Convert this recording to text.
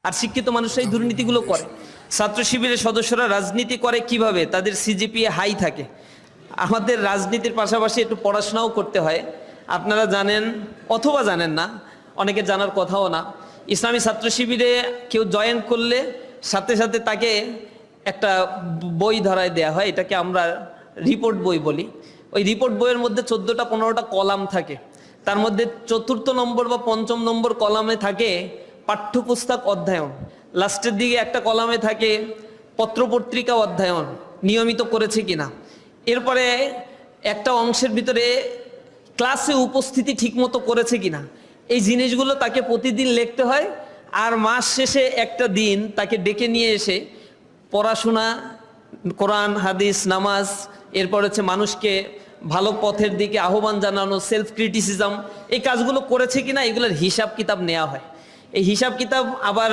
আর শিক্ষিত মানুষরাই দুর্নীতিগুলো করে। ছাত্র শিবিরের সদস্যরা রাজনীতি করে কিভাবে? তাদের সিজিপিএ হাই থাকে। আমাদের রাজনীতির পাশাপাশি একটু পড়াশোনাও করতে হয়। আপনারা জানেন অথবা জানেন না, অনেকে জানার কথাও না, ইসলামী ছাত্র শিবিরে কেউ জয়েন করলে সাথে সাথে তাকে একটা বই ধরায় দেয়া হয়, এটাকে আমরা রিপোর্ট বই বলি। ওই রিপোর্ট বইয়ের মধ্যে 14টা 15টা কলাম থাকে। তার মধ্যে 4র্থ নম্বর বা 5ম নম্বর কলামে থাকে পাঠ্যপুস্তক অধ্যয়ন, লাস্টের দিকে একটা কলামে থাকে পত্রপত্রিকা অধ্যয়ন নিয়মিত করেছে কিনা, এরপরে একটা অংশের ভিতরে ক্লাসে উপস্থিতি ঠিকমতো করেছে কিনা। এই জিনিসগুলো তাকে প্রতিদিন লিখতে হয়। আর মাস শেষে একটা দিন তাকে ডেকে নিয়ে এসে পড়াশোনা, কোরআন হাদিস নামাজ, এরপর হচ্ছে মানুষকে ভালো পথের দিকে আহ্বান জানানো, সেলফ ক্রিটিসিজম, এই কাজগুলো করেছে কিনা এগুলোর হিসাব কিতাব নেওয়া হয়। এই হিসাব কিতাব আবার